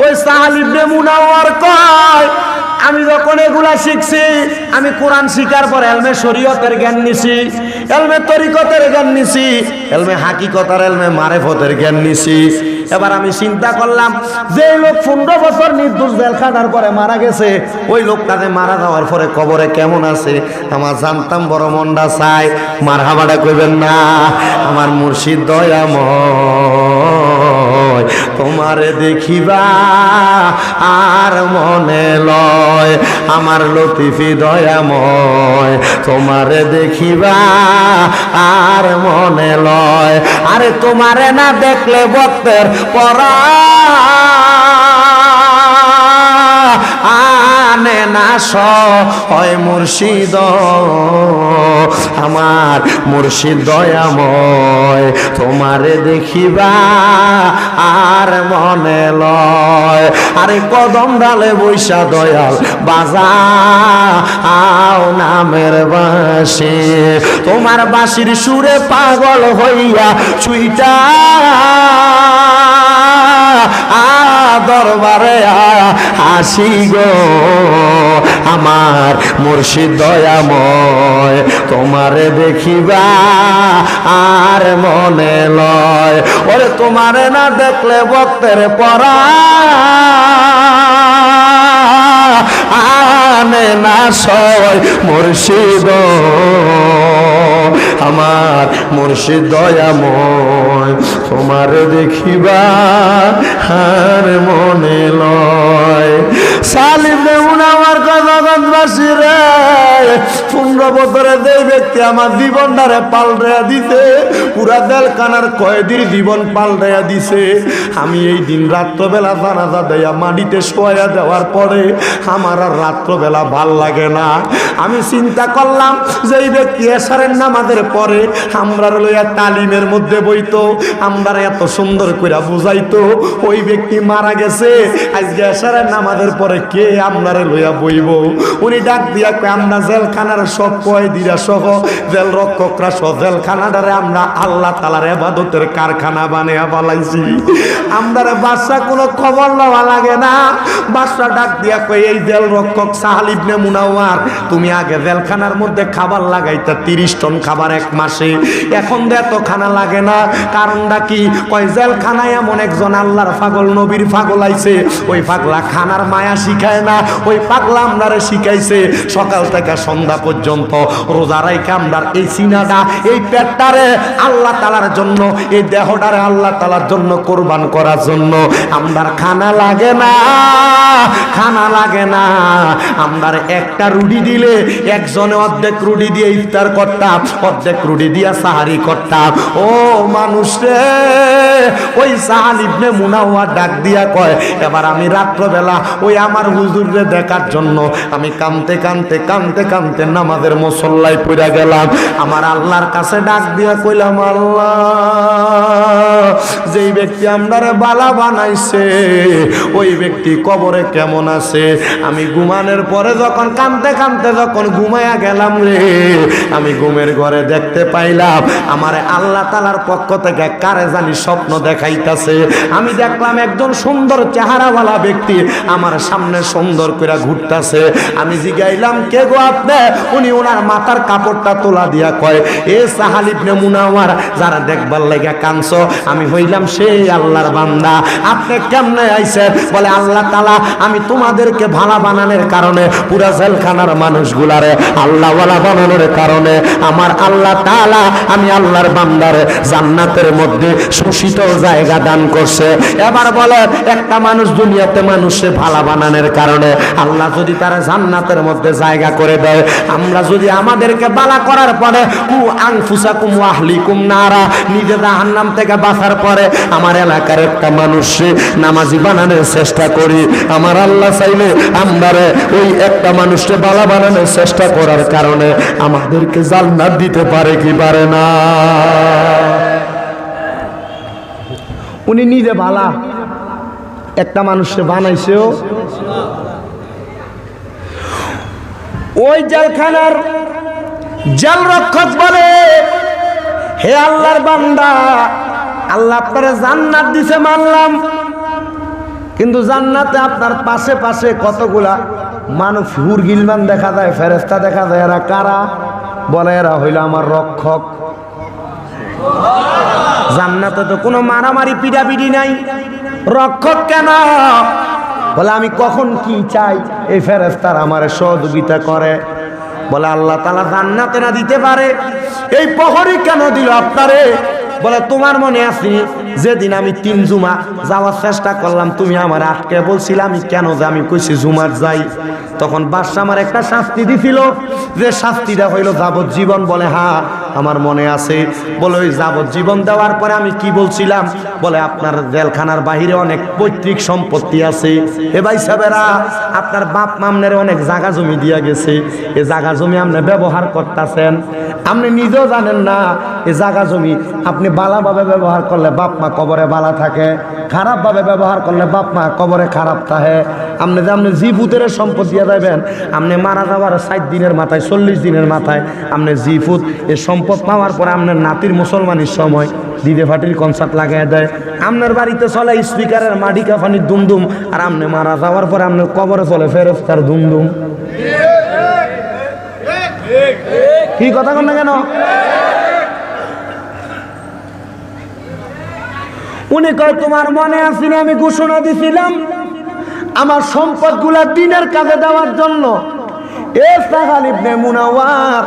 ওই সাহাল ইবনে মুনাওয়ার কয় আমি যখন এগুলা শিখছি, আমি কোরআন শিখার পর এলমে শরীয়তের জ্ঞান নিছি, এলমে তরিকতের জ্ঞান নিছি, এলমে হাকিকতের এলমে মারেফতের জ্ঞান নিছি। এবার আমি চিন্তা করলাম যে লোক 15 বছর নির্দোষ জেলখানার পরে মারা গেছে, ওই লোকটাতে মারা যাওয়ার পরে কবরে কেমন আছে আমার জানতাম বড় মনটা চাই। মারহাবাটা কইবেন না? আমার মুর্শিদ দয়াময় তোমারে দেখিবা আর মনে লয়, আমার লতিফি দয়াময় তোমারে দেখিবা আর মনে লয়। আরে তোমারে না দেখলে ভক্তের পরা আনে না সয় মুর্শিদ, আমার মুর্শিদ দয়াময় তোমারে দেখিবা আর মনে লয়। আরে কদম ডালে বৈশা দয়াল বাজা আও নামের বাঁশি, তোমার বাঁশির সুরে পাগল হইয়া ছুইটা দরবারে আসি গো, আমার মুর্শিদ দয়াময় তোমারে দেখিবা আর মনে লয়। ওরে তোমারে না দেখলে ভক্তের পরা আনে না সয় মুর্শিদ, আমার মুর্শিদ দয়াময় তোমারে দেখিবা আর মনে লয়। সালিম আমার কথাবাসী রে, 15 বছরে যে ব্যক্তি আমার জীবনটারে পাল্টাইয়া দিতে, পুরা জেলখানার কয়েদির জীবন পাল্টাইয়া দিছে। আমি এই দিন রাত্রবেলা জানাজা দেয়া মাটিতে শোয়া দেওয়ার পরে আমার আর রাত্রবেলা ভাল লাগে না। আমি চিন্তা করলাম যে এই ব্যক্তি এশারের নামাজের পরে আমরা লইয়া তালিমের মধ্যে বইতো, আমরা এত সুন্দর করে বুঝাইতো, ওই ব্যক্তি মারা গেছে আজকে এশারের নামাজের পরে কে আপনারে লইয়া বইব? উনি ডাক দিয়া কয় আমরা জেলখানার সব কয়েদিরা সহ জেল রক্ষকরা সহ জেলখানাটারে আমরা আল্লাহ তাআলার ইবাদতের কারখানা বানিয়ে বানাইছি। আমরারে বাদশা কোনো খবর লওয়া লাগে না। বাদশা ডাক দিয়া কয় এই জেল রক্ষক সাহাল ইবনে মুনাওয়ার, তুমি আগে জেলখানার মধ্যে খাবার লাগাইতা 30 টন খাবার এক মাসে, এখন তো এত খানা লাগে না। কারণটা কি? কয় জেলখানায় এমন একজন আল্লাহর পাগল নবীর পাগল আইছে, ওই পাগলা খানার মায়া শিখায় না, ওই পাগলা আমরারে শিখাইছে সকাল থেকে সন্ধ্যা পর্যন্ত রোজা রাইখা আমরার এই সিনাটা এই পেটটারে আল্লাহ তাআলার জন্য, এই দেহটারে আল্লাহ তাআলার জন্য কোরবান করার জন্য। আমরার খানা লাগে না, খানা লাগে না। আমরার একটা রুটি দিলে একজনে অর্ধেক রুটি দিয়ে ইফতার করতাম, অর্ধেক রুটি দিয়া সাহারি করতাম। ও মানুষ রে, ওই সাহাল ইবনে মুনাওয়ার ডাক দিয়া কয় এবার আমি রাত্রবেলা ওই আমার হুজুররে দেখার জন্য আমি কাঁদতে কাঁদতে কাঁদতে কাঁদতে নামাজের মুসল্লায় পড়ে গেলাম। আমার আল্লাহর কাছে ডাক দিয়া কইলাম, আল্লাহ যেই ব্যক্তি আমরারে বালা বানাইছে ওই ব্যক্তি কবরে কেমন আছে? আমি ঘুমানোর পরে যখন কাঁদতে কাঁদতে যখন ঘুমাইয়া গেলাম রে, আমি ঘুমের ঘরে দেখতে পাইলাম আমার আল্লাহ তাআলার পক্ষ থেকে কারে জানি স্বপ্ন দেখাইতাছে। আমি দেখলাম একজন সুন্দর চেহারাওয়ালা ব্যক্তি আমার সামনে সুন্দর করে ঘুরতাছে। আমি জিগাইলাম কে গো আপনি? উনি ওনার মাথার কাপড়টা তোলা দিয়া কয় এ সাহাল ইবনে মুনাওয়ার, যারা দেখবার লাগা কাঁদছো আমি হইলাম সেই আল্লাহর বান্দা। আপনি কেমনে আইছেন? বলে আল্লাহ তাআলা আমি তোমাদেরকে ভালো বানানোর কারণে, পুরা জেলখানার মানুষগুলারে আল্লাহওয়ালা বানানোর কারণে আমার আল্লাহ তাআলা আমি আল্লাহর বান্দারে জান্নাতের মধ্যে সুশীত জায়গা দান করছে। এবার বলে একটা মানুষ দুনিয়াতে মানুষে ভালো বানানোর কারণে আল্লাহ যদি তারা জান্নাতের মধ্যে জায়গা করে দেয়, আমরা যদি আমাদেরকে বালা করার পরে কু আনফুসাকুম ওয়া আহলিকুম নারা, নিজে জাহান্নাম থেকে বাঁচার পরে আমার এলাকার একটা মানুষে নামাজি বানানোর চেষ্টা করি, আমার আল্লাহ চাইলে আমরা ওই একটা মানুষকে বালা বানানোর চেষ্টা করার কারণে আমাদেরকে জান্নাত দিতে পারে কি পারে না? উনি নিজে ভালা একটা মানুষকে বানাইছেও। ওই জেলখানার জেল রক্ষক বলে হে আল্লাহর বান্দা, আল্লাহ আপনারে জান্নাত দিছে মানলাম, কিন্তু জান্নাতে আপনার পাশে পাশে কতগুলা মানুষ হুর গিলমান দেখা যায়, ফেরেশতা দেখা যায়। এরা কারা? বলে এরা হইল আমার রক্ষক। জান্নাতে তো কোনো মারামারি পিটাপিটি নাই, রক্ষক কেন? বলে আমি কখন কি চাই এই ফেরেশতারা আমারে সহযোগিতা করে। বলে আল্লাহ তাআলা জান্নাতে না দিতে পারে এই প্রহরী কেন দিল আপনারে? বলে তোমার মনে আছে যেদিন আমি 3 জুমা যাওয়ার চেষ্টা করলাম, তুমি আমার আটকে বলছিলে আমি কেন যে আমি কইছি জুমার যাই, তখন বাদশা আমার একটা শাস্তি দিছিল, যে শাস্তিটা হইল যাবজ্জীবন। বলে হ্যাঁ আমার মনে আছে। বলে ওই যাবজ্জীবন দেওয়ার পরে আমি কি বলছিলাম? বলে আপনার জেলখানার বাহিরে অনেক পৈতৃক সম্পত্তি আছে, এ ভাই সাহেবেরা আপনার বাপ মামনের অনেক জায়গা জমি দিয়া গেছে, এ জায়গা জমি আপনি ব্যবহার করতেছেন, আপনি নিজেও জানেন না। এ জায়গা জমি আপনি বালাভাবে ব্যবহার করলে বাপ মা কবরে বালা থাকে, খারাপ ভাবে ব্যবহার করলে বাপ মা কবরে খারাপ থাকে। আপনি যে আপনি জি ফুতের সম্পদ দিয়ে যাবেন, আপনি মারা যাওয়ার 60 দিনের মাথায় 40 দিনের মাথায় আপনি জি ফুত এ সম্পদ পাওয়ার পরে আপনার নাতির মুসলমানের সময় দিদে ফাটির কনসার্ট লাগাই দেয়, আপনার বাড়িতে চলে স্পিকারের মাটি কাফানির দুমদুম, আর আপনি মারা যাওয়ার পরে আপনার কবরে চলে ফেরেশতার দুমদুম। কি কথা কন না কেন? উনি কয় তোমার মনে আছে না আমি ঘোষণা দিছিলাম আমার সম্পদগুলা দিনের কাজে দেওয়ার জন্য? এ সাহাল ইবনে মুনাওয়ার,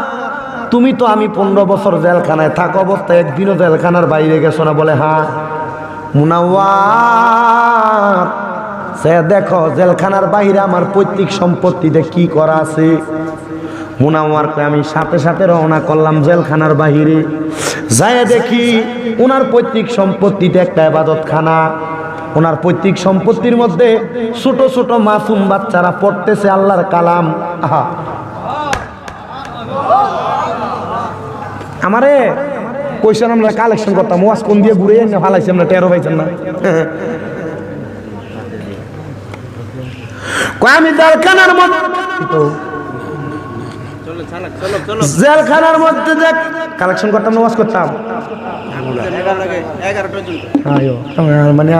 তুমি তো আমি 15 বছর জেলখানায় থাকা অবস্থায় একদিনও জেলখানার বাইরে গেছো না? বলে হ্যাঁ। মুনাওয়ার সে দেখো জেলখানার বাইরে আমার পৈতৃক সম্পত্তিতে কি করা আছে। মুনাওয়ার কয় আমি সাথে সাথে রওনা করলাম জেলখানার বাহিরে, যায় দেখি ওনার পৈতৃক সম্পত্তিতে একটা ইবাদতখানা, ওনার পৈতৃক সম্পত্তির মধ্যে ছোট ছোট মাসুম বাচ্চারা পড়তেছে আল্লাহর কালাম। আহা, আমারে কইছেন আমরা কালেকশন করতাম, ওয়াজ কোন দিয়ে ঘুরে এনে ফালাইছি আমরা, টেরো পাইছেন না? কয় আমি জেলখানার মধ্যে জেলখানার মধ্যে দেখ কালেকশন করতাম, ওয়াজ করতাম, মানে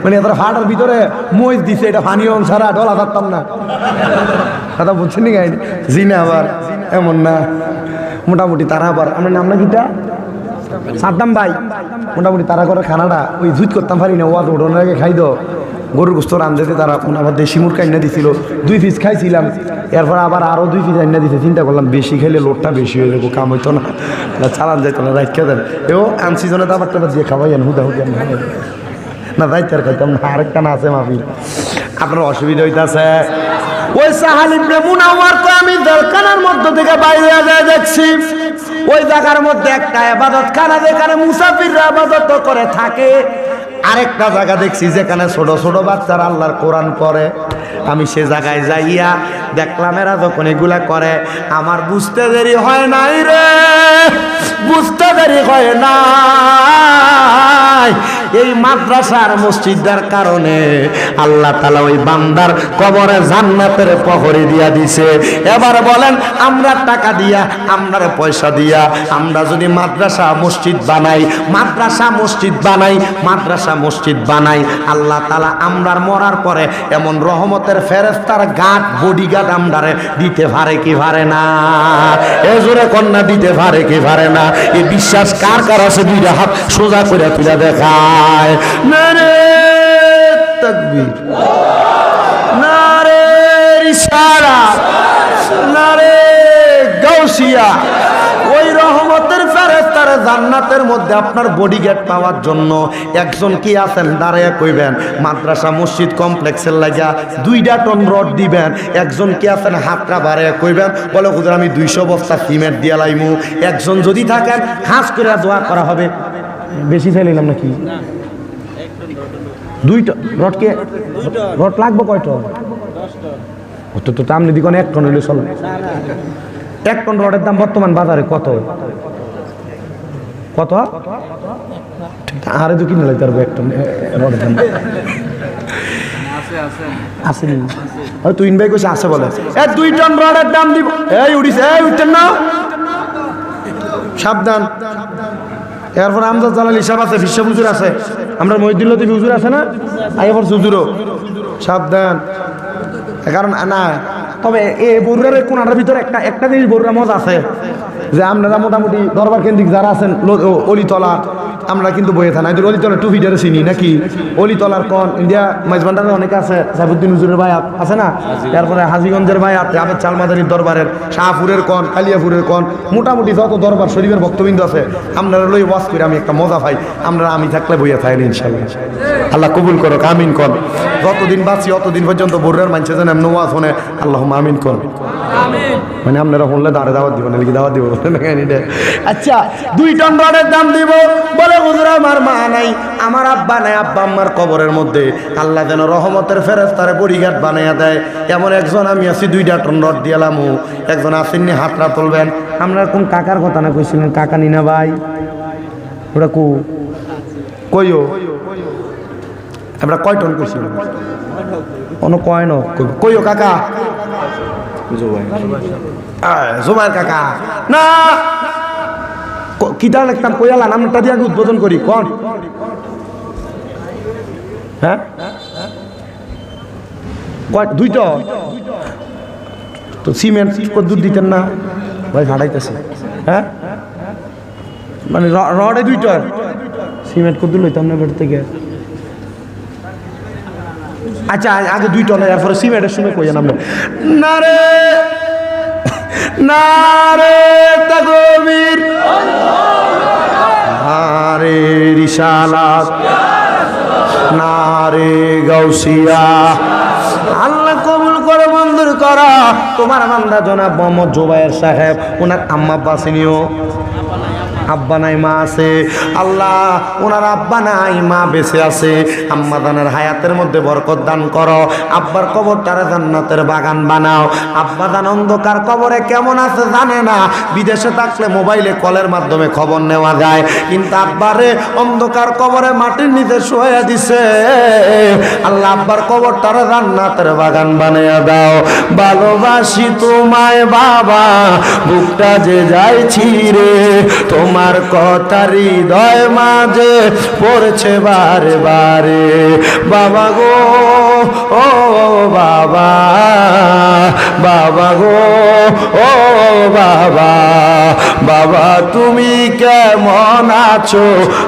মানে হাটার ভিতরে মহিষ দিছে, এটা পানি ছাড়া ডলা থাকতাম না। কথা বুঝছেন নি গাই? জি না, আবার এমন না, মোটামুটি তারা আবার আমার নাম না কিটা সাদ্দাম ভাই, মোটামুটি তারা করে খানাটা ওই জুত করতাম পারি না, ওয়াজ ওঠানোর আগে খাই দো গরুর গোস্ত রান্ধতে তারা আবার দেশি মুরগি আইনা দিছিল, 2 পিস খাইছিলাম, এরপর আবার আরও 2 পিস আইনা দিছে। চিন্তা করলাম বেশি খাইলে লোডটা বেশি হয়ে যাবো, কাম হইতো না, চালান যাইতো না, রাইট খেতেন এও আনছি জনে তো আবার টাবার দিয়ে খাওয়াইয়েন হুদা হুদি না, রাইতে আর খাইতাম না। আরেকটা না আছে মাফি, আপনার অসুবিধা হইতাছে। ওই সাহাল ইবনে মুনাওয়ার তো আমি জেলখানার মধ্য থেকে বাইরে যায় দেখছি, ওই জায়গার মধ্যে একটা ইবাদতখানা যেখানে মুসাফিররা ইবাদত করে থাকে, আরেকটা জায়গা দেখছি যেখানে ছোট ছোট বাচ্চারা আল্লাহর কোরআন পড়ে। আমি সে জায়গায় যাইয়া দেখলাম এরা যখন এগুলা করে, আমার বুঝতে দেরি হয় নাই রে, বুঝতে দেরি হয় নাই। এই মাদ্রাসার মসজিদের কারণে আল্লাহ তাআলা ওই বান্দার কবরে জান্নাতের প্রহরী দিয়া দিছে। এবার বলেন আমরা টাকা দিয়া, আমরা পয়সা দিয়া আমরা যদি মাদ্রাসা মসজিদ বানাই, মাদ্রাসা মসজিদ বানাই, মাদ্রাসা মসজিদ বানাই, আল্লাহ তাআলা আমরার মরার পরে এমন রহমতের ফেরেশতার গার্ড বডিগার্ড আমরারে দিতে পারে কি পারে না? এ জোরে কন্যা দিতে পারে কি পারে না? এই বিশ্বাস কার কার আছে? 2টা হাত সোজা করে তুলে দেখায়। নারে তাকবীর, নারে রিসালাত, নারে গাউসিয়া। ওই রহমতের ফেরেশতার জান্নাতের মধ্যে আপনার বডিগার্ড পাওয়ার জন্য একজন কি আছেন দাঁড়ায় কইবেন, মাদ্রাসা মসজিদ কমপ্লেক্সের লাগা 2টা টন রড দিবেন। একজন কি আছেন হাতটা বাড়ায় কইবেন, বলে হুজুর আমি 200 বস্তা সিমেন্ট দিয়া লাইমু। একজন যদি থাকেন খাস করে দোয়া করা হবে। বেশি চাইলাম নাকি? 2টা রড কে রড লাগবে কয়টা? 10 তো আপনি দিকেন 1 টন হইলে চলবে। 1 টন রডের দাম বর্তমান বাজারে কত? কত? আরে তো কিনে লাগতে পারবো 1 টন রডের দাম। আছে তুই ভাই কইছে আছে বলে 2 টন রডের দাম দিব। এই উঠিস, এই উঠছেন না, সাবধান। এরপর আমজাদ জালাল হিসাব আছে, বিশ্ব হুজুর আছে, আমরা মহিউদ্দিন লতিফি হুজুর আছে না, এরপর হুজুরও সাবধান। কারণ না, তবে এই বরুড়ার কোনাটার ভিতরে একটা জিনিস বরুড়া মজা আছে যে আপনারা মোটামুটি দরবার কেন্দ্রিক যারা আছেন অলিতলা, আমরা কিন্তু বইয়ে থানা এদের অলিতলা টু ফিটারে চিনি নাকি, অলিতলার কন ইন্ডিয়া মাইজবান্ডারের অনেকে আছে, সাইফুদ্দিন হুজুরের ভাই আছে না, তারপরে হাজিগঞ্জের ভাই আবেদ চালমাদারির দরবারের, শাহপুরের কন, কালিয়াপুরের কন, মোটামুটি যত দরবার শরীফের ভক্তবৃন্দ আছে, আপনারা লই ওয়াজ করে আমি একটা মজা পাই। আমরা আমি থাকলে বইয়ে থাকেন ইনশাল্লাহ। আল্লাহ কবুল করো, আমিন কন। যতদিন বাঁচি অতদিন পর্যন্ত বরুড়ার মানুষ যেন এমন ওয়াজ শোনে, আল্লাহ আমিন কন। মানে আপনারা শুনলে দাওয়াত দিব না, দাওয়াত দিব। আচ্ছা, 2 টন রডের দাম দিব। বলে হুজুর আমার মা নাই, আমার আব্বা নাই, আব্বা আম্মার কবরের মধ্যে আল্লাহ যেন রহমতের ফেরেশতারে বড়িঘাট বানাইয়া দেয়। এমন একজন আমি আছি 2 টন রড দিয়ালাম, একজন আসেননি, হাতটা তুলবেন। আমরা কোন কাকার কথা না কইছিলেন, কাকা নিনা ভাই ওটা কইও আমরা কয় টন কইছিলাম, কোনো কয় ন কইও কাকা, জুবাইর কাকা না কিতা লিখতাম কইয়ালা নামটা দিয়ে উদ্বোধন করি কোন, হ্যাঁ 2টা তো সিমেন্ট দুধ দিতেন না ভাই, ফাটাইতেছে। হ্যাঁ মানে রডে 2টা সিমেন্ট কদ্দুর লইতাম না বের থেকে। আচ্ছা আগে 2 টন, এরপরে সিমেন্টের সময় কইয়া নামে নারে নারে তাকবীর নারে রিসালাত নারে গাউসিয়া। আল্লাহ কবুল করে মঞ্জুর করা। তোমার বান্দা জনাব মোহাম্মদ জুবায়ের সাহেব, ওনার আম্মা বাসিনিও, আব্বা নাই মা আছে, আল্লাহ ওনার আব্বা নাই মা বেঁচে আছে, আম্মা দানের হায়াতের মধ্যে বরকত দান করো, আব্বার কবরটারে জান্নাতের বাগান বানাও। আব্বা দান অন্ধকার কবরে কেমন আছে জানে না, বিদেশে থাকলে মোবাইলে কলের মাধ্যমে খবর নেওয়া যায়, কিন্তু আব্বারে অন্ধকার কবরে মাটির নিচে শুয়ে দিছে। আল্লাহ আব্বার কবরটারে জান্নাতের বাগান বানাইয়া দাও। ভালোবাসি তোমায় বাবা, বুকটা যে যাইছি রে, তোমার কথা হৃদয় মাঝে পড়ছে বারে বারে। বাবা গো ও বাবা, বাবা গো ও বাবা, বাবা তুমি কেমন আছো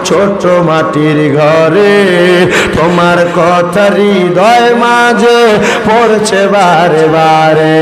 ছোট মাটির ঘরে, তোমার কথা হৃদয় মাঝে পড়ছে বারে বারে।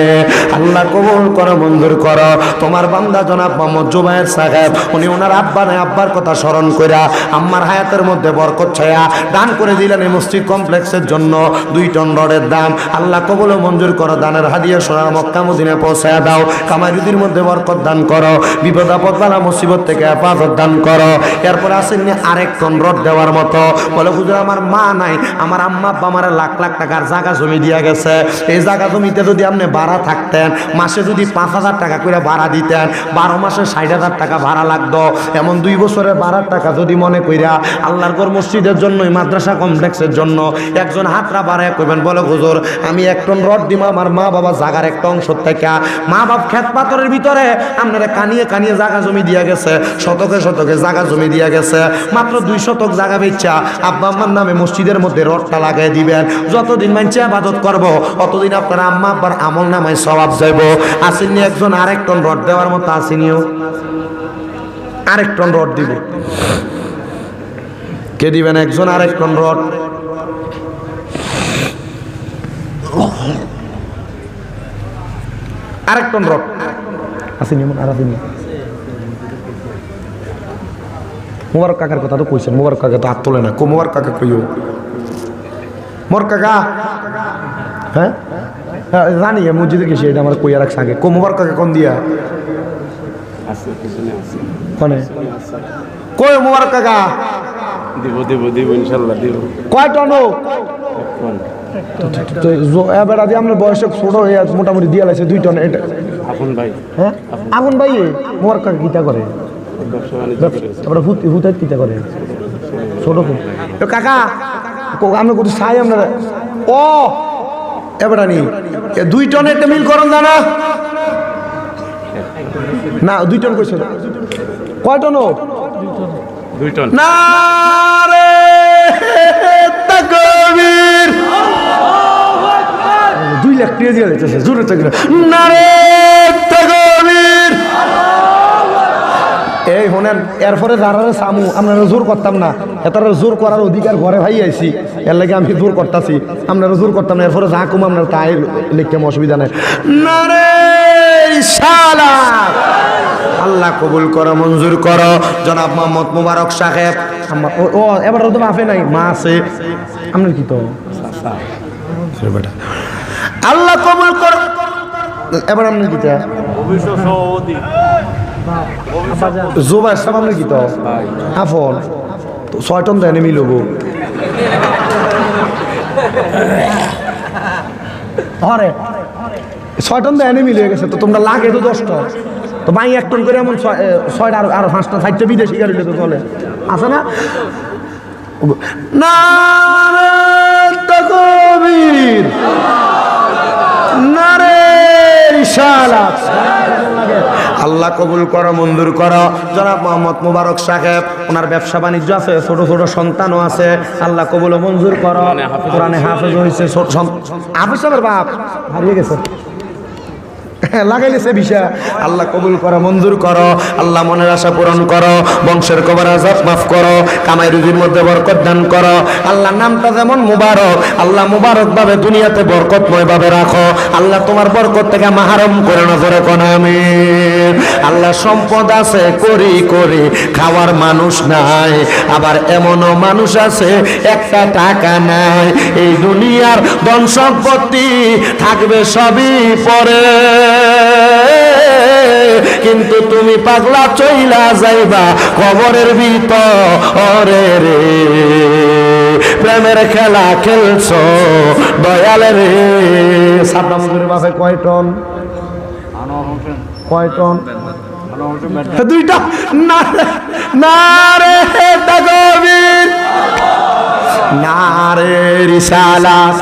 আল্লাহ কবুল করো, মঞ্জুর করো। তোমার বান্দা জনাব মোহাম্মদ জুবায়ের সাহেব, উনি ওনার আব্বা নাই, আব্বার কথা স্মরণ কইরা আম্মার হায়াতের মধ্যে বরকত ছায়া দান করে দিলেন এই মসজিদ কমপ্লেক্সের জন্য 2 টন রডের দাম। আল্লাহ কবুল ও মঞ্জুর করো। দানের হাদিয়া সোনা মক্কা মদিনায় পৌঁছায়া দাও। কামাইরুদির মধ্যে বরকত দান করো, বিপদ আপদ বালা মুসিবত থেকে হেফাজত দান করো। এরপরে আসেননি 1 টন রড দেওয়ার মতো। বলে হুজুর আমার মা নাই, আমার আম্মা আব্বা আমার লাখ লাখ টাকার জায়গা জমি দিয়া গেছে, এই জায়গা জমিতে যদি আপনি ভাড়া থাকতেন, মাসে যদি 5,000 টাকা করে ভাড়া দিতেন, 12 মাসে 60,000 টাকা ভাড়া লাগতো, এমন 2 বছরের ভাড়ার টাকা যদি মনে কইরা আল্লাহর ঘর মসজিদের জন্য, মাদ্রাসা কমপ্লেক্সের জন্য একজন হাতরা বাড়ায় কইবেন, বলে হুজুর আমি 1 টন রড দিব আমার মা বাবা জাগার একটা অংশ থেকে। মা বাপ খেত পাথরের ভিতরে আপনারা কানিয়ে কানিয়ে জায়গা জমি দিয়া গেছে, শতকে শতকে জায়গা জমি দিয়া গেছে, মাত্র 2 শতক জায়গা বেচা আব্বা আম্মার নামে মসজিদের মধ্যে রডটা লাগাই দিবেন। যতদিন মানছে ইবাদত করব অতদিন আপনার আম্মা আব্বার আমল নামায় সওয়াব যাইব। আসেননি একজন 1 টন রড দেওয়ার মতো, আসেনিও 1 টন রড দিব। কে দিবেন একজন 1 টন রড? 1 টন রড আসেনি, এমন আর আসেনি। মোবারক কাকার কথা তো কইছেন, মোবারক কাকা তো হাত তোলে না, মোবারক কাকা কইও, মোর কাকা। হ্যাঁ হ্যাঁ জানি মসজিদে গেছি, এটা আমার কইয়া রাখছে আগে। মোবারক কাকা কোন দিয়া কনে কই মোবারক কাকা? দিব দিব দিব ইনশাআল্লাহ দিব। কয় টন? তো এবার আজ আমরা বয়স ছোট হয়ে মোটামুটি দিয়া লাগছে 2 টন। এটা আগুন ভাই, হ্যাঁ আগুন ভাই মোবারক কাকা কিতা করে? তারপরে হুতাই কিতা করে? ছোট কাকা আমরা কত চাই আমরা। ও এবার আনি 2 টন একটা মিল করুন জানা না, 2 টন কইছে। কয় টন? 2 টন নারে তাকবীর 2 লাখ টাকা দিয়ে দিতেছে জোরে তাকবীর নারে তাকবীর এই হনেন এরপরে যারা সামু আপনারা জোর করতাম না এটার জোর করার অধিকার ঘরে ভাই আইছি এর লাগে আমি জোর করতেছি আপনারা জোর করতাম না এরপরে যা কম আপনার তাই লিখতে অসুবিধা নেই নারে রিসালাত আল্লাহ কবুল করো মঞ্জুর করো জনাব মোহাম্মদ মুবারক সাহেব ও এবার তো মাফে নাই মা আছে আপনার কি তো আল্লাহ কবুল করো এবার আপনার কি জোবাই সাহেব আপনার কি তো আফন 6 টন দেয় মিলব হরে 6 টন দেয় মিলে গেছে তো তোমরা লাগে তো 10 টন তো ভাই 1 টন করে এমন 6টা আর 5টা 4টা বিদেশি গাড়ি তো চলে আছে না নারে তাকবীর নারে রিসালাত আল্লাহ কবুল করো মঞ্জুর করো জনাব মোহাম্মদ মুবারক সাহেব ওনার ব্যবসা বাণিজ্য আছে ছোট ছোট সন্তানও আছে আল্লাহ কবুল মঞ্জুর করো কোরআনে হাফেজ হয়েছে হাফেজ সাহেবের বাপ হারিয়ে গেছে লাগাইলেছে বিষয় আল্লাহ কবুল করো মঞ্জুর করো আল্লাহ মনের আশা পূরণ করো বংশের কবর আযাব মাফ করো কামাই রুজির মধ্যে বরকত দান করো আল্লাহ নামটা যেমন মুবারক আল্লাহ মুবারক ভাবে দুনিয়াতে বরকতময় ভাবে রাখো আল্লাহ তোমার বরকত থেকে মাহরুম করে না করে কোন আমিন আল্লাহ সম্পদ আছে করি করি খাওয়ার মানুষ নাই আবার এমনও মানুষ আছে একটা টাকা নাই এই দুনিয়ার ধন সম্পত্তি থাকবে সবই পরে কিন্তু তুমি পাগলা চইলা যাইবা কবরের ভিতরে রে প্রেমের খেলা খেলছো দয়ালে রে সাবধান করে বাপে কয় টন 2টা নারে তাকবীর নারে রিসালাত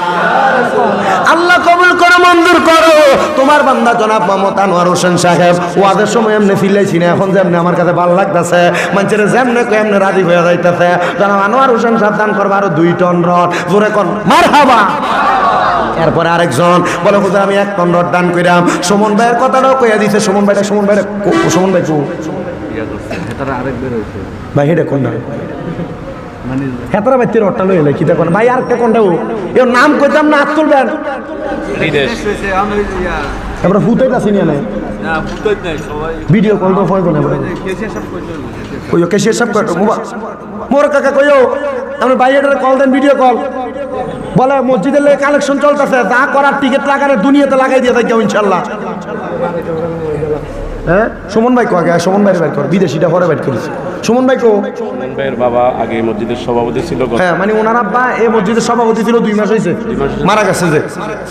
আল্লাহ কবুল করো মঞ্জুর করো তোমার বান্দা জনাব মোহাম্মদ আনোয়ার হোসেন সাহেব ওয়াদের সময় এমনি ফিলাইছি না এখন যেমনি আমার কাছে ভালো লাগতেছে মানুষের যেমনি এমনি রাজি হয়ে যাইতেছে জনাব আনোয়ার হোসেন সাহেব দান করবো আরো 2 টন রড জোরে কর মারহাবা এরপরে আরেকজন বলে হুজুর আমি 1 টন রড দান কইরাম সুমন ভাইয়ের কথাটাও কইয়া দিছে সুমন ভাই কো ভাই হেডে কোন হেতারা বাইতে রটটা লইলে কি দেখুন ভাই আরেকটা কোনটা এর নাম কইতাম না হাত তুলবেন এবার ফুটাই আছে নিয়ে নাই ভিডিও কল তো ফোন করে কইও কেশিয়ার সব কত মোর কাকা কইও আমরা বাইরের কল দেন ভিডিও কল বলে মসজিদের লাগে কালেকশন চলতেছে যা করার টিকিট লাগারে দুনিয়াতে লাগাই দিয়ে থাকি ইনশাআল্লাহ হ্যাঁ সুমন ভাই কো আগে সুমন ভাইয়ের বাইর কর বিদেশিটা পরে বাইর করেছে সুমন ভাই কো সুমন ভাইয়ের বাবা আগে মসজিদের সভাপতি ছিল হ্যাঁ মানে ওনার আব্বা এই মসজিদের সভাপতি ছিল 2 মাস হইছে মারা গেছে যে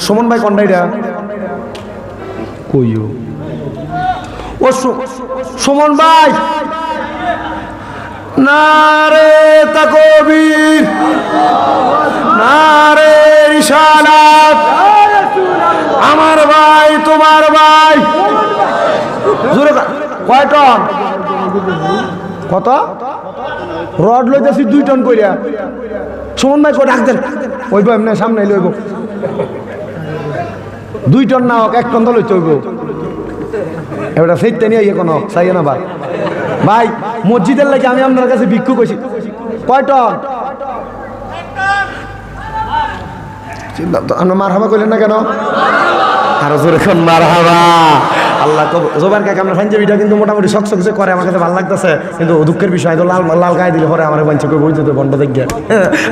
সুমন ভাই কোনটা এটা কইও ও সুমন ভাই নারে তাকবীর নারে রিসালাত আমার ভাই তোমার ভাই জোরে কয় টন কত রড লইতেছি 2 টন কইরা সুমন ভাই কো ডাক দেন ওইব এমনি সামনে লইব 2 টন না হোক 1 টন তো লইতে হইব এবারে সেইতে নিয়ে কোনো চাই না ভাই মসজিদের লাগে আমি আপনার কাছে ভিক্ষু কইছি কয় টন আমরা মারহাবা কইলেন না কেন আরো জোরে কোন মারহাবা আল্লাহ জোবার কাকে আমরা পাঞ্জাবিটা কিন্তু মোটামুটি সকসে করে আমার কাছে ভালো লাগতেছে কিন্তু দুঃখের বিষয় তো লাল লাল গায়ে দিলে পরে আমার বাঞ্ছে কই বইতে বন্ধ দেখে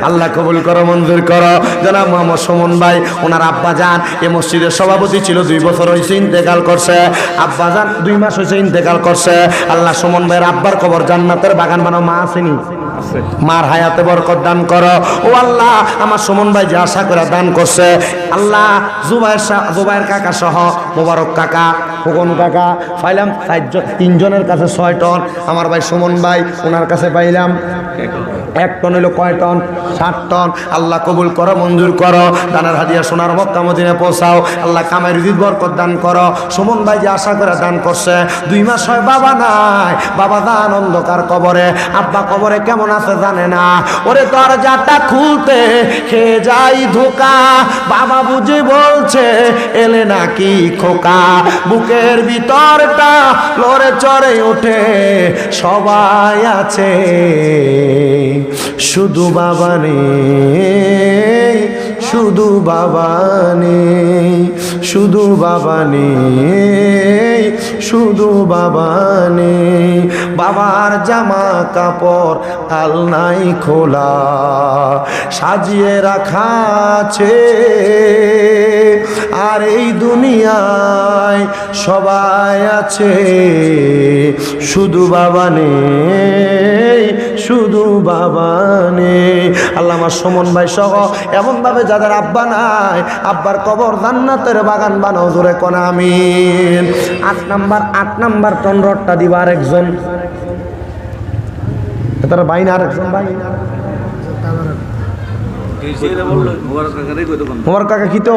আল্লাহ কবুল করো মঞ্জুর করো জনাব মোহাম্মদ সুমন ভাই ওনার আব্বা জান এই মসজিদের সভাপতি ছিল 2 বছর হয়েছে ইন্তেকাল করছে আব্বা জান 2 মাস হয়েছে ইন্তেকাল করছে আল্লাহ সুমন ভাইয়ের আব্বার কবর জান্নাতের বাগান বানাও মা আসেনি মার হায়াতে বরকত দান করো ও আল্লাহ আমার সুমন ভাই যে আশা করে দান করছে আল্লাহ জুবাইর কাকা সহ মোবারক কাকা খোকন কাকা পাইলাম 3 জনের কাছে 6 টন আমার ভাই সুমন ভাই ওনার কাছে পাইলাম 1 টন হইলো কয় টন? 60 টন। আল্লাহ কবুল করো, মঞ্জুর করো। দানের হাদিয়া সোনার মক্কা মদিনায় পৌঁছাও। আল্লাহ কামাই রুজির বরকত দান করো। সুমন ভাই যে আশা করে দান করছে, 2 মাস হয় বাবা নাই, বাবা দান অন্ধকার কবরে, আব্বা কবরে কেমন আছে জানে না। ওরে দরজাটা খুলতে খেয়ে যাই ধোকা, বাবা বুঝে বলছে এলে নাকি খোকা। বুকের ভিতরটা লড়ে চড়ে ওঠে, সবাই আছে শুধু বাবা নেই, শুধু বাবা নেই, শুধু বাবা নেই, শুধু বাবা নেই। বাবার জামা কাপড় আলনাই খোলা, সাজিয়ে রাখা আছে। আর এই দুনিয়ায় সবাই আছে, শুধু বাবা নেই, শুধু বাবা নেই। আল্লাহ আমার সুমন ভাই সহ এমনভাবে যাদের আব্বা নাই, আব্বার কবর জান্নাতের বাগান বানাও, জোরে কোন আমিন। 8 নাম্বার টন রডটা দিবা আরেকজন, তার ভাই না আরেকজন ভাই। মোবারক কাকা কি তো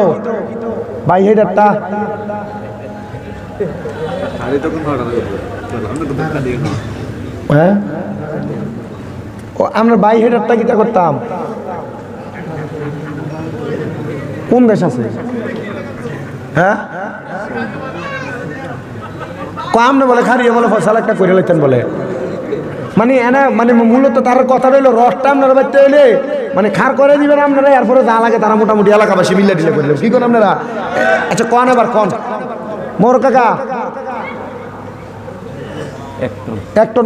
ভাই হেডারটা হ্যাঁ, ও আমরা ভাই হেডারটা কিটা করতাম, কোন দেশ আছে? হ্যাঁ কাম না বলে খারিয়ে বলে ফসল একটা করে লাইতেন বলে, মানে এনা মানে মূলত তার কথা রইলো রসটা আপনারা বাড়তে হইলে মানে খার করে দিবেন আপনারা, এরপরে যা লাগে তারা মোটামুটি এলাকাবাসী মিল্লা টিলা করলে কি করেন আপনারা? আচ্ছা কন এবার কন মোর কাকা 1 টন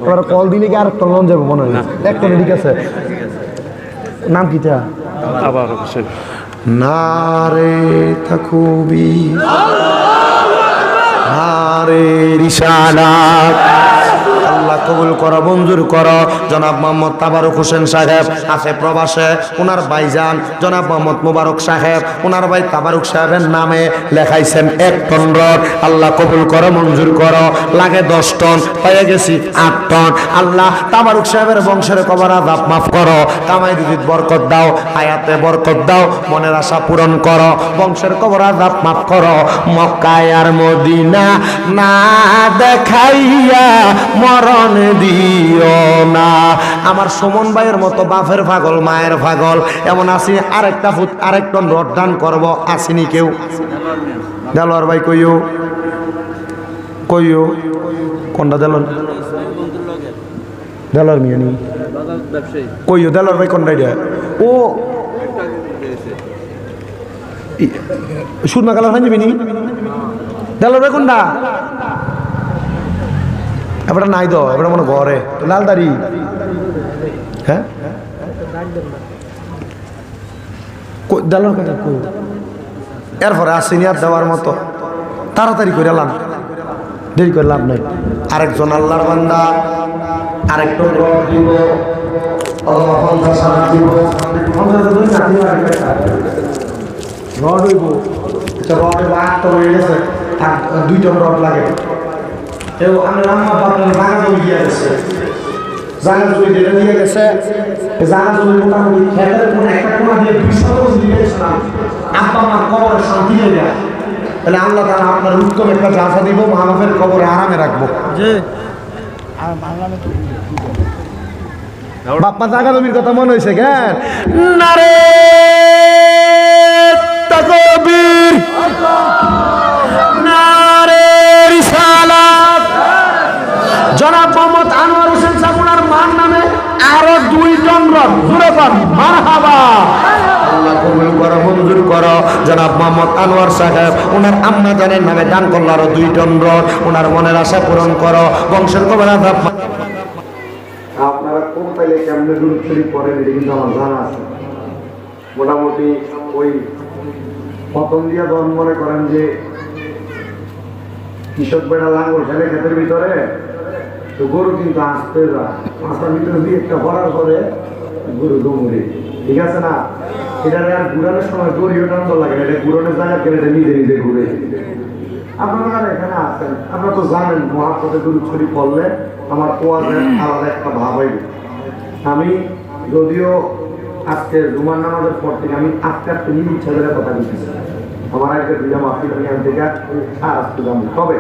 এবার কল দিলে কি আর টন লন যাবো মনে হয়? 1 টন ঠিক আছে। নাম কিটা? আবার হোসেন। নারে থাকুবি নারে রিসালাত। আল্লাহ কবুল করো, মঞ্জুর করো। জনাব মোহাম্মদ তাবারক হোসেন সাহেব আছে প্রবাসে, ওনার ভাইজান জনাব মোহাম্মদ মুবারক সাহেব, ওনার ভাই তাবারক সাহেবের নামে লেখাইছেন 1 টন রড। আল্লাহ কবুল করো, মঞ্জুর করো। লাগে 10 টন, পেয়ে গেছি 8 টন। আল্লাহ তাবারক সাহেবের বংশের কবর আযাব মাফ করো, কামাই রুজিত বরকত দাও, হায়াতে বরকত দাও, মনের আশা পূরণ করো, বংশের কবর আযাব মাফ করো। মক্কায় আর মদিনা না দেখাইয়া মরণ দিও না। আমার সুমন ভাইয়ের মতো বাপের পাগল মায়ের পাগল এমন আসি আরেকটা ফুট 1 টন রড দান করবো, আসিনি কেউ? দেলোয়ার ভাই কইও কইও কোনটা দেলোয়ার? দেলোয়ার মিয়া নি কইও দেলোয়ার ভাই কোনটা? এটা ও সুরমা কালার হয়ে যাবি নি? দেলোয়ার ভাই কোনটা? এবার নাই তো, এবার মনে ঘরে লাল দাড়ি। হ্যাঁ এরপরে আসেনি আর দেওয়ার মতো, তাড়াতাড়ি করে লাম, দেরি করে লাভ নাই। আরেকজন আল্লাহর বান্দা আরেকটু রড দিব, রড হইব, রড হয়ে গেছে, 2 টন রড লাগে। জায়গা জমি দিয়ে গেছে, জায়গা জমি দিয়ে গেছে, জায়গা জমি মোটামুটি খেতের কোনো একটা কোনা দিয়ে 200 বছর দিয়ে গেছিলাম। আব্বা আমার কবরে শান্তি হয়ে যায়, তাহলে আল্লাহ তাআলা আপনার উত্তম একটা জায়গা দিব, মাহফের কবরে আরামে রাখবো। বাপ্পা জায়গা জমির কথা মনে হয়েছে কেন? নারে তাকবীর, নারে রিসালাত। জনাব মোহাম্মদ আনোয়ার হোসেন সাপুনার মান নামে আরো 2 টন রড, জোরে পান মারহাবা। আল্লাহ কবুল করো, মঞ্জুর করো। জনাব মোহাম্মদ আনোয়ার সাহেব ওনার আম্মা জানের নামে দান করলো আরো 2 টন রড, ওনার মনের আশা পূরণ করো, বংশের কবর আযাব। আপনারা কোন পাইলে কেমনে দূর শরীফ পড়েন এটা কিন্তু আমার জানা আছে। মোটামুটি ওই প্রথম দিয়া জন মনে করেন যে কৃষক বেড়া লাঙ্গল ফেলে ক্ষেতের ভিতরে, তো গরু কিন্তু আসতে যায়, আসার ভিতরে দিয়ে একটা ভরার পরে গরু দৌড়ে, ঠিক আছে না? এটা আর ঘুরানোর সময় দড়িও টানতে লাগে, এটা ঘুরানোর জায়গা কেন এটা নিজে নিজে ঘুরে। আপনারা এখানে আসেন, আপনারা তো জানেন মহাপথে দূর ছড়ি পড়লে আমার ওয়াজের আলাদা একটা ভাব হইবে। আমি যদিও আজকে জুমার নামাজের পর থেকে আমি আজকে আজকে নিজ ইচ্ছা করে কথা বলতেছি, আমার একটা দুইটা মাফি আমি আনতে আর আসতে যাবো। তবে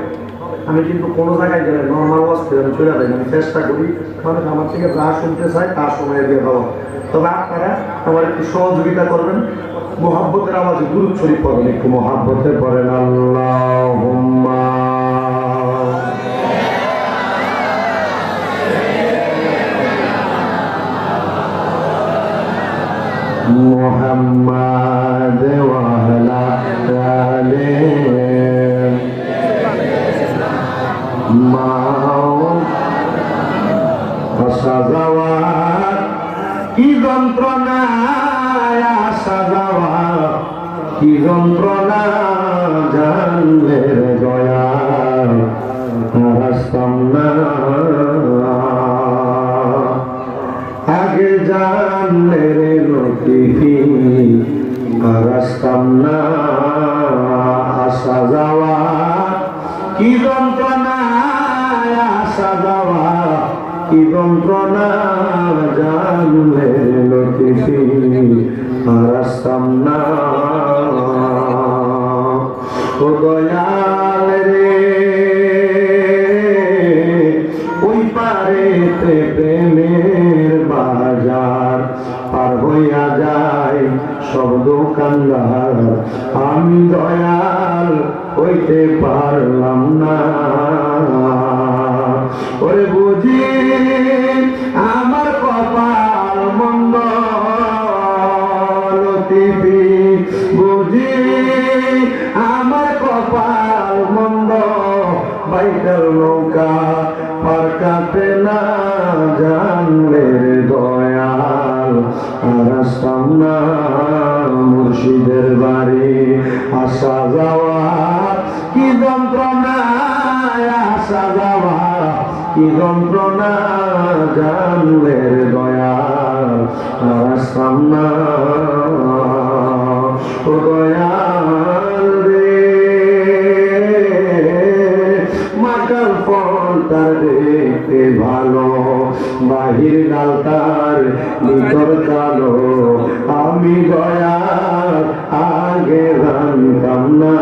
আমি কিন্তু কোনো জায়গায় গেলে নর্মাল ওয়াজতে আমি চলে যাই, আমি চেষ্টা করি মানুষ আমার থেকে যা শুনতে চায় তার সময় দিয়ে দেওয়া। তবে আপনারা আমার একটু সহযোগিতা করবেন, মোহাব্বতের আওয়াজে দুরূদ শরীফ পড়বেন, একটু মোহাব্বতে পড়েন আল্লাহুম্মা মুহাম্মাদ ওয়া আলা আলিহি আসা যাওয়া কি যন্ত্রণা, আসা যাওয়া কি যন্ত্রণা, জানলে রে দয়া আসতাম না, আগে জানলে রে লতিফি আসতাম না, আসা যাওয়া কি যন্ত্রণা, আসা যাওয়া কি যন্ত্রণা, জানলে লতিফি আসতাম না, ও দয়াল রে ওই পারেতে প্রেমের বাজার পার হইয়া যায় সব দোকানদার, আমি দয়াল হইতে পারলাম না, ওরে বুঝি আমার কপাল মন্দ, লতিফি বুঝি আমার কপাল মন্দ, বাইকার নৌকা পার কাটে না, জানলে দয়াল আর আসতাম না, মুর্শিদের বাড়ি আসা যাওয়া কি যন্ত্রণা, আসা যাওয়া কি যন্ত্রণা, জানলে দয়াল আর আসতাম না, ও দয়াল রে মাকাল ফল তার দেখতে ভালো, বাহির ডাল তার ভিতর কালো, আমি দয়াল আগে জানতাম না,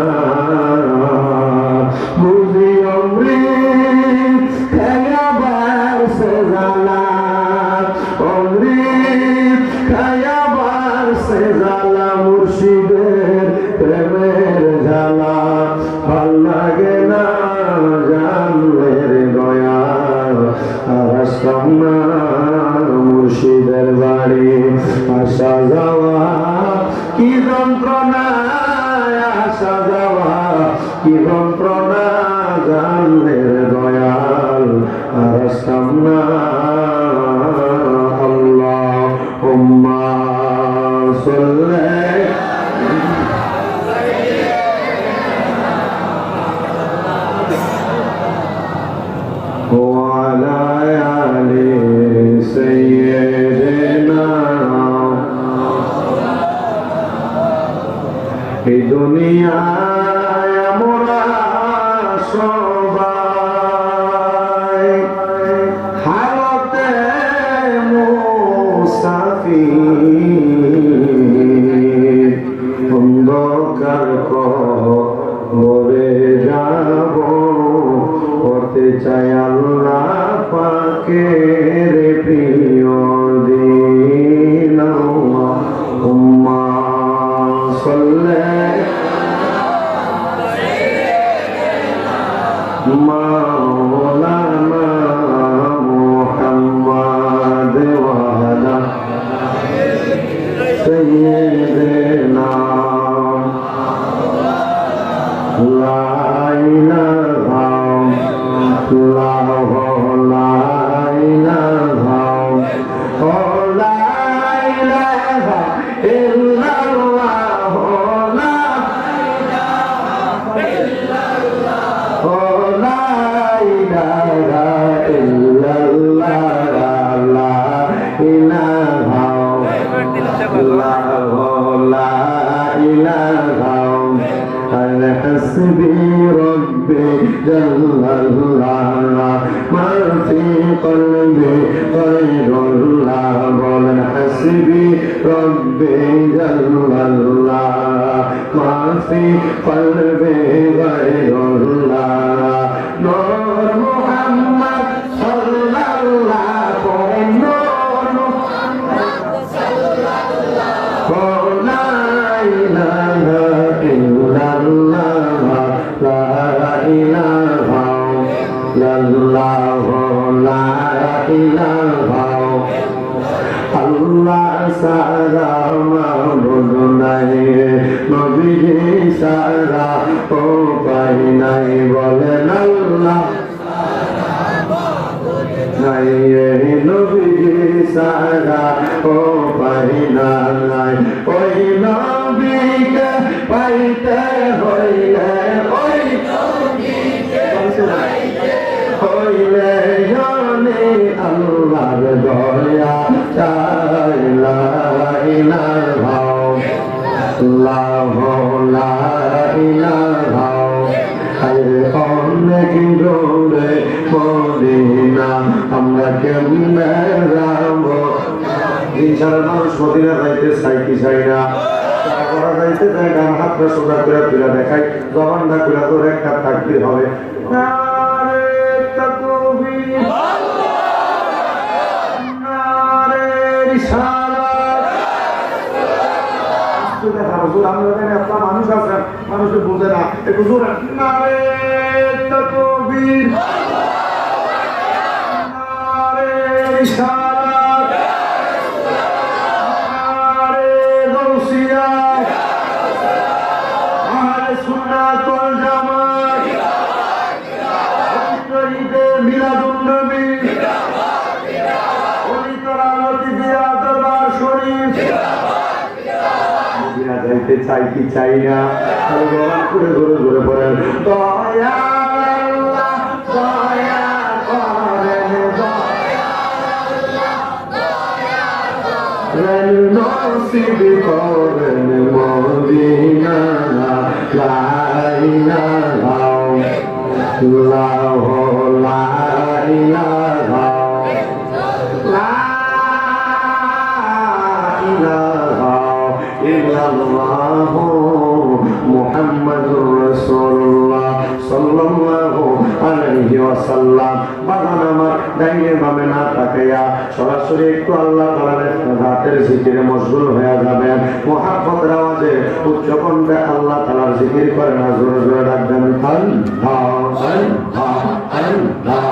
বুঝি অমৃত খায়াবার সে জানা, অমৃত খায়াবার সে জালা, মুর্শিদের প্রেমের জ্বালা ভাল লাগে না, জানলে দয়াল আসতাম না, মুর্শিদের বাড়ি আসা যাওয়া কি যন্ত্রণা, আসা যাওয়া কি যন্ত্রণা, জানলে দয়াল আসতাম না, আল্লাহুম্মা সাল্লি وعلى آل سيدنا এই দুনিয়ায় আমরা সবাই হালতে মুসাফির, অন্ধকার কবরে যাব, হতে চাই আল্লাহ পাকের প্রিয় দিন, আল্লাহুম্মা সাল্লি মাওলানা মুহাম্মাদ ওয়া আলা সাইয়্যিদিনা লা ইলাহা ইল্লাল্লাহু লা ইলাহা ইল্লাল্লাহু লা ইলাহা ইল্লাল্লাহ, লা ইলাহা ইল্লাল্লাহ, লা ইলাহা হাসবি রব্বি জাল্লাল্লাহ, মা ফি কলবি গায়রুল্লাহ, রব্বি জাল্লাল্লাহ মাফি কলবি গায়রুল্লাহ নূর মুহাম্মদ সাল্লাল্লাহু নূর মুহাম্মদ সাল্লাল্লাহু লা ইলাহা ইল্লাল্লাহ লা ইলাহা ইল্লাল্লাহ লা ইলাহা আল্লাহ সারা মাবুদ নাই নবী সারা উপায় নাই বলেন আল্লাহ নাই নবী সারা উপায় নাই ওই নবীকে পাইতে হইলে ওই নবীকে পাইতে হইলে জানে আল্লাহর দয়া চাই লা ইলাহা ইল্লাল্লাহ লা ইলাহা অনেক দূরে মদিনা আমরা কেমনে যাব ইনশাআল্লাহ মানুষ মদিনা যাইতে চাই কি চাই না করা যাইতে চাই না হাতটা সোজা করে তুলে দেখাই জবানটা করে তোর একটা থাকতে হবে নারে তাকবীর নারে রিসালাত মানুষ আছেন মানুষকে বুঝে না একটু জোরে নারে তাকবীর নারে রিসালাত নারে গাউসিয়া আহলে সুন্নাত ওয়াল জামাত ঈদে মিলাদুন নবী ওলি করামতি দিয়া দরবার শরীফ যাইতে চাই কি চাই না করে ধরে ধরে পড়েন দয়া আল্লাহ দয়া করেন নসিব করেন মদিনা লা ইলাহা ইল্লাল্লাহ লা ইলাহা ইল্লাল্লাহ মুহাম্মাদুর রাসূলুল্লাহ সাল্লাল্লাহু আলাইহি ওয়াসাল্লাম বাগান আমার ডাইনে বামে না তাকাইয়া সরাসরি একটু আল্লাহ তাআলার জাতের জিকিরে মশগুল হয়ে যাবেন মুহাব্বতের আওয়াজে উচ্চ কণ্ঠে আল্লাহ তাআলার জিকির করেন জোরে জোরে ডাকবেন আল্লাহ আল্লাহ আল্লাহ